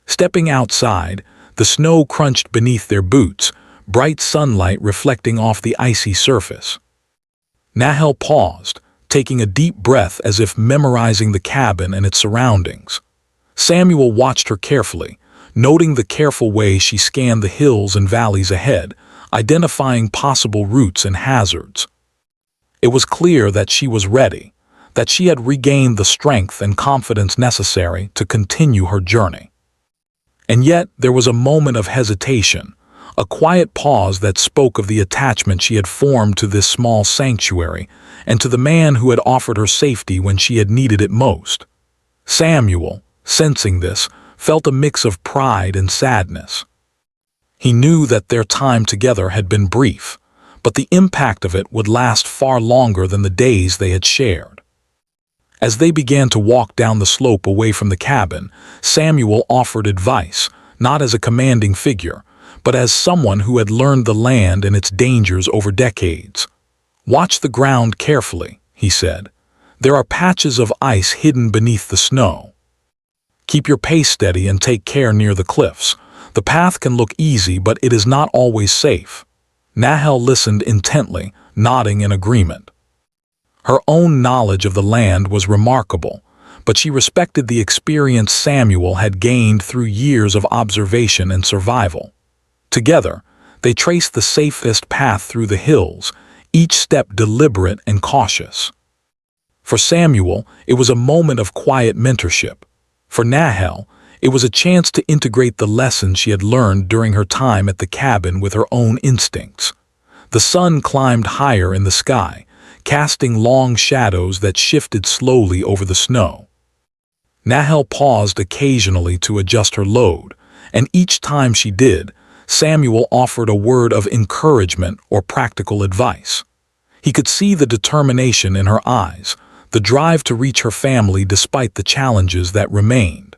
Stepping outside, the snow crunched beneath their boots, bright sunlight reflecting off the icy surface. Nahel paused, taking a deep breath as if memorizing the cabin and its surroundings. Samuel watched her carefully, noting the careful way she scanned the hills and valleys ahead, identifying possible routes and hazards. It was clear that she was ready, that she had regained the strength and confidence necessary to continue her journey. And yet there was a moment of hesitation, a quiet pause that spoke of the attachment she had formed to this small sanctuary and to the man who had offered her safety when she had needed it most. Samuel, sensing this, felt a mix of pride and sadness. He knew that their time together had been brief, but the impact of it would last far longer than the days they had shared. As they began to walk down the slope away from the cabin, Samuel offered advice, not as a commanding figure, but as someone who had learned the land and its dangers over decades. "Watch the ground carefully," he said. "There are patches of ice hidden beneath the snow. Keep your pace steady and take care near the cliffs. The path can look easy, but it is not always safe." Nahel listened intently, nodding in agreement. Her own knowledge of the land was remarkable, but she respected the experience Samuel had gained through years of observation and survival. Together, they traced the safest path through the hills, each step deliberate and cautious. For Samuel, it was a moment of quiet mentorship. For Nahel, it was a chance to integrate the lessons she had learned during her time at the cabin with her own instincts. The sun climbed higher in the sky, casting long shadows that shifted slowly over the snow. Nahel paused occasionally to adjust her load, and each time she did, Samuel offered a word of encouragement or practical advice. He could see the determination in her eyes, the drive to reach her family despite the challenges that remained.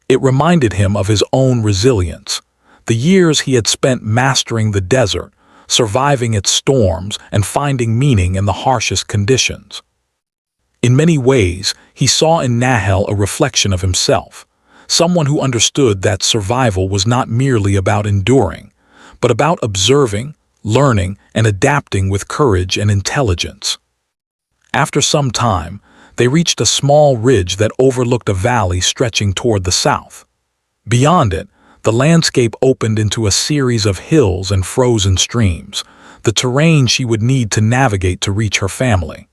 It reminded him of his own resilience, the years he had spent mastering the desert, surviving its storms, and finding meaning in the harshest conditions. In many ways, he saw in Nahel a reflection of himself, someone who understood that survival was not merely about enduring, but about observing, learning, and adapting with courage and intelligence. After some time, they reached a small ridge that overlooked a valley stretching toward the south. Beyond it, the landscape opened into a series of hills and frozen streams, the terrain she would need to navigate to reach her family.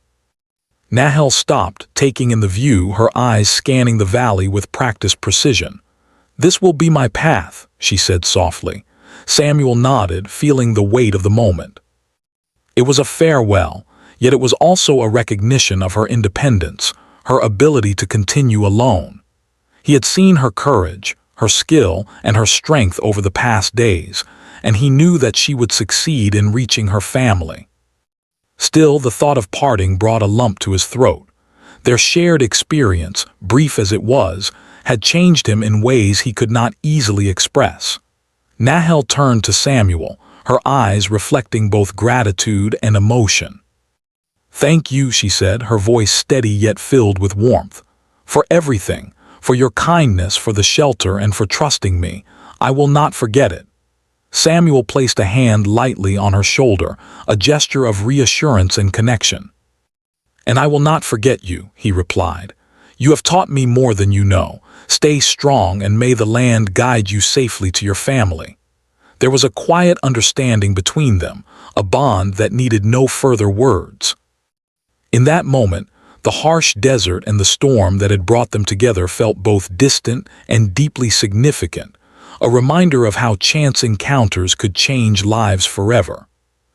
Nahel stopped, taking in the view, her eyes scanning the valley with practiced precision. "This will be my path," she said softly. Samuel nodded, feeling the weight of the moment. It was a farewell, yet it was also a recognition of her independence, her ability to continue alone. He had seen her courage, her skill, and her strength over the past days, and he knew that she would succeed in reaching her family. Still, the thought of parting brought a lump to his throat. Their shared experience, brief as it was, had changed him in ways he could not easily express. Nahel turned to Samuel, her eyes reflecting both gratitude and emotion. "Thank you," she said, her voice steady yet filled with warmth. "For everything, for your kindness, for the shelter, and for trusting me. I will not forget it." Samuel placed a hand lightly on her shoulder, a gesture of reassurance and connection. "And I will not forget you," he replied. "You have taught me more than you know. Stay strong, and may the land guide you safely to your family." There was a quiet understanding between them, a bond that needed no further words. In that moment, the harsh desert and the storm that had brought them together felt both distant and deeply significant, a reminder of how chance encounters could change lives forever.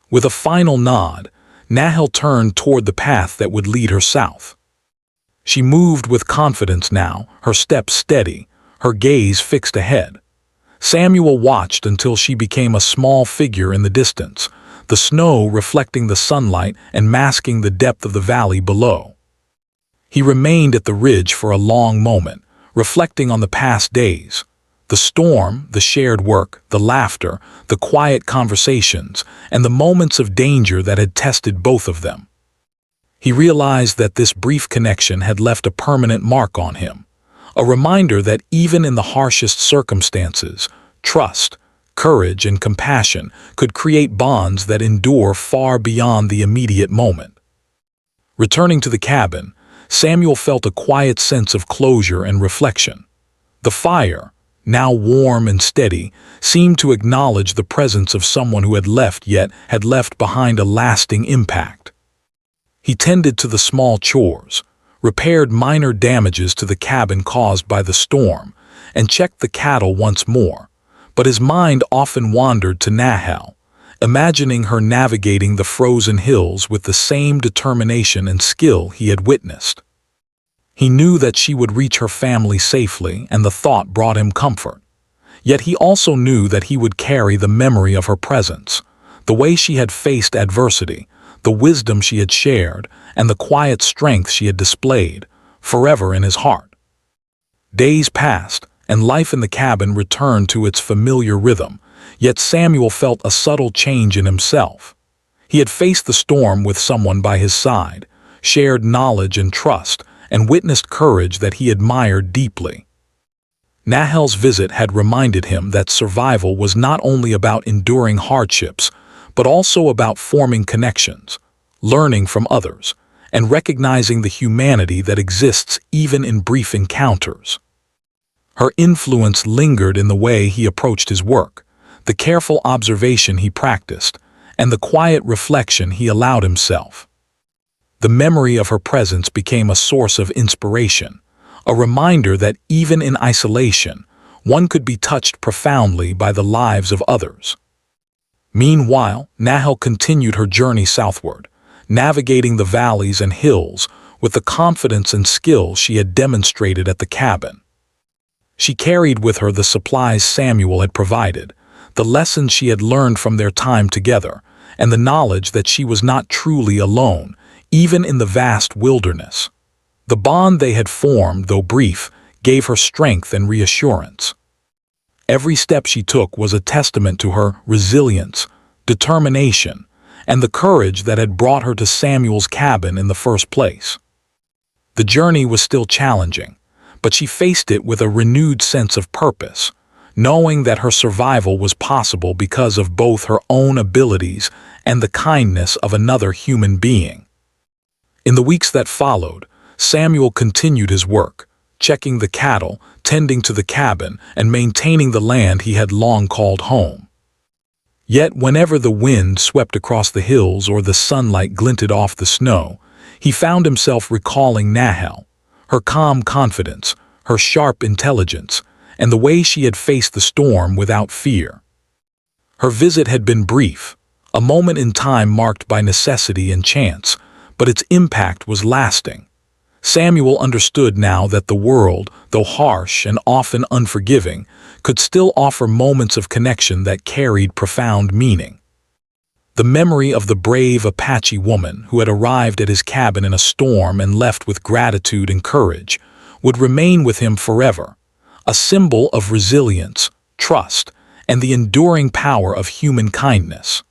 With a final nod, Nahel turned toward the path that would lead her south. She moved with confidence now, her steps steady, her gaze fixed ahead. Samuel watched until she became a small figure in the distance, the snow reflecting the sunlight and masking the depth of the valley below. He remained at the ridge for a long moment, reflecting on the past days. The storm, the shared work, the laughter, the quiet conversations, and the moments of danger that had tested both of them. He realized that this brief connection had left a permanent mark on him, a reminder that even in the harshest circumstances, trust, courage, and compassion could create bonds that endure far beyond the immediate moment. Returning to the cabin, Samuel felt a quiet sense of closure and reflection. The fire, now warm and steady, seemed to acknowledge the presence of someone who had left yet had left behind a lasting impact. He tended to the small chores, repaired minor damages to the cabin caused by the storm, and checked the cattle once more, but his mind often wandered to Nahel, imagining her navigating the frozen hills with the same determination and skill he had witnessed. He knew that she would reach her family safely, and the thought brought him comfort. Yet he also knew that he would carry the memory of her presence, the way she had faced adversity, the wisdom she had shared, and the quiet strength she had displayed, forever in his heart. Days passed, and life in the cabin returned to its familiar rhythm, yet Samuel felt a subtle change in himself. He had faced the storm with someone by his side, shared knowledge and trust, and witnessed courage that he admired deeply. Nahel's visit had reminded him that survival was not only about enduring hardships, but also about forming connections, learning from others, and recognizing the humanity that exists even in brief encounters. Her influence lingered in the way he approached his work, the careful observation he practiced, and the quiet reflection he allowed himself. The memory of her presence became a source of inspiration, a reminder that even in isolation, one could be touched profoundly by the lives of others. Meanwhile, Nahel continued her journey southward, navigating the valleys and hills with the confidence and skill she had demonstrated at the cabin. She carried with her the supplies Samuel had provided, the lessons she had learned from their time together, and the knowledge that she was not truly alone, even in the vast wilderness. The bond they had formed, though brief, gave her strength and reassurance. Every step she took was a testament to her resilience, determination, and the courage that had brought her to Samuel's cabin in the first place. The journey was still challenging, but she faced it with a renewed sense of purpose, knowing that her survival was possible because of both her own abilities and the kindness of another human being. In the weeks that followed, Samuel continued his work, checking the cattle, tending to the cabin, and maintaining the land he had long called home. Yet whenever the wind swept across the hills or the sunlight glinted off the snow, he found himself recalling Nahel, her calm confidence, her sharp intelligence, and the way she had faced the storm without fear. Her visit had been brief, a moment in time marked by necessity and chance, but its impact was lasting. Samuel understood now that the world, though harsh and often unforgiving, could still offer moments of connection that carried profound meaning. The memory of the brave Apache woman who had arrived at his cabin in a storm and left with gratitude and courage would remain with him forever, a symbol of resilience, trust, and the enduring power of human kindness.